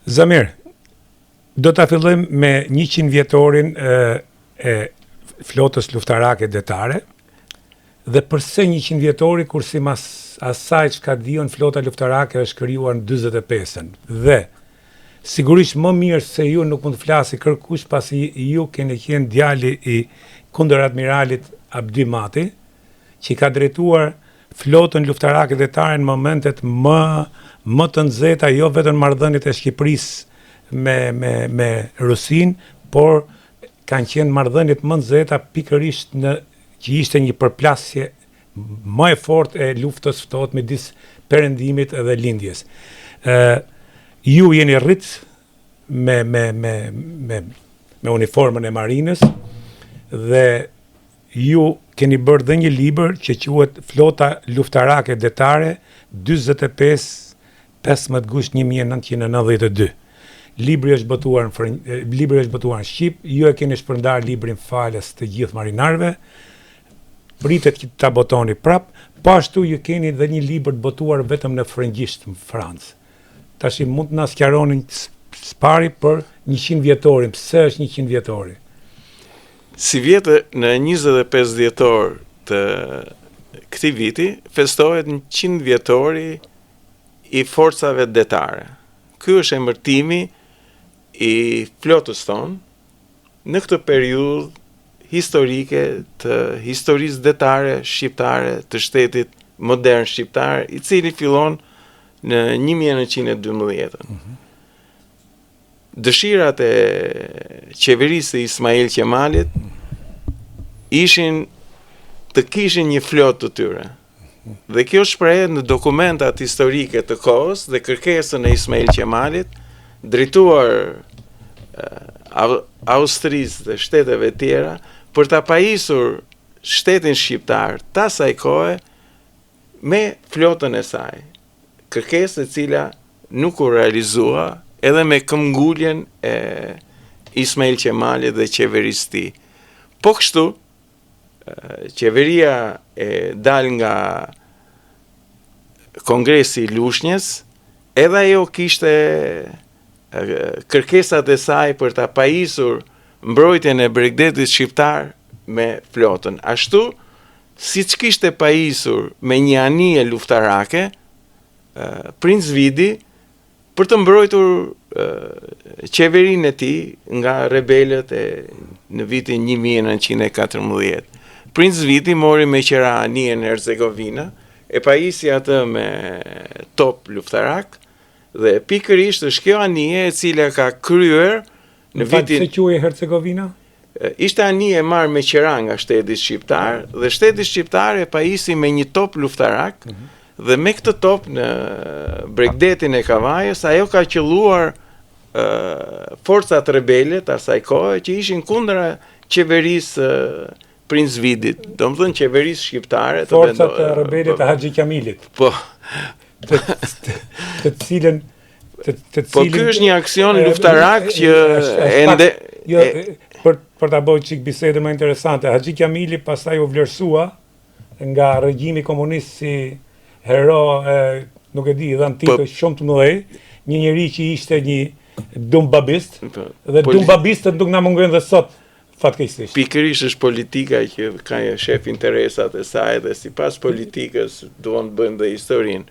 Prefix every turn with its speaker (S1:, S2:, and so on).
S1: Zamir, do ta fillojmë me 100 vjetorin e flotës luftarake detare, dhe përse 100 vjetori, kur si mas asaj çka dion flota luftarake është krijuar në 45-ën. Dhe sigurisht më mirë se ju nuk mund të flasi kërkush, pasi ju keni qenë djali i kundër admiralit Abdy Mati, që ka drejtuar flotën luftarake detare në momentet më të nxehta, jo vetëm marrëdhëniet e Shqipërisë me Rusin, por kanë qenë marrëdhëniet më nxehta pikërisht që ishte një përplasje më e fortë e luftës ftohtë midis perëndimit dhe lindjes. Ju jeni rrit me uniformën e marinës, dhe ju keni bërë dhe një libër që quhet Flota luftarake detare 45-15 gusht 1992. Libri është botuar në shqip, ju e keni shpërndar librin falës të gjithë marinarëve. Pritet që ta botoni prap, po ashtu ju keni dhe një libër të botuar vetëm në frëngjisht në Francë. Tash mund të na sqaroni spari për 100 vjetorin, pse është 100 vjetori?
S2: Si vjetë në 25 dhjetor të këtij viti festohet 100 vjetori i forcave detare. Ky është emërtimi i flotës tonë në këtë periudhë historike të historisë detare shqiptare të shtetit modern shqiptar, i cili fillon në 1912. Dëshirat e qeverisë së Ismail Qemalit ishin të kishin një flotë të tyre. Dhe kjo shprehet në dokumentat historike të kohës dhe kërkesën e Ismail Qemalit, drejtuar Austrisë dhe shteteve tjera, për ta pajisur shtetin shqiptar të asaj kohe me flotën e saj. Kërkesë e cila nuk u realizua edhe me këmbguljen e Ismail Qemalit dhe qeverisë së tij. Po kështu, qeveria e dal nga Kongresi i Lushnjës, edhe ajo kishte kërkesat e saj për ta pajisur mbrojtjen e Bregdetit shqiptar me flotën. Ashtu, siç kishte pajisur me një anije luftarake, Princ Vidi, për të mbrojtur qeverinë e tij nga rebelët në vitin 1914. Princ Vidi mori me qira anijen e Hercegovina, e pajisi atë me top luftarak, dhe pikërisht është kjo anije e cila ka kryer në vitin...
S1: Se quhej Hercegovina?
S2: Ishte anije marrë me qira nga shteti shqiptar, dhe shteti shqiptar e pajisi me një top luftarak, dhe me këtë top në Bregdetin e Kavajës, ajo ka qelluar forcat rebele të asaj kohe që ishin kundër qeverisë Princ Vidit, domethënë qeverisë shqiptare të
S1: forcat rebele të Haxhi Qamilit.
S2: Po.
S1: Të cilën
S2: po ky është një aksion luftarak që
S1: për ta bërë çik bisedën më interesante, Haxhi Qamili pastaj u vlerësua nga regjimi komunist si hero, nuk e di, dhan titull shumë të mëdhej, një njerëz që ishte një dumbabist, dhe dumbabistët nuk na mungojnë dhe sot, fatkeqësisht.
S2: Pikërisht është politika që ka shef interesat e saj, dhe sipas politikës duan të bëjnë dhe historinë.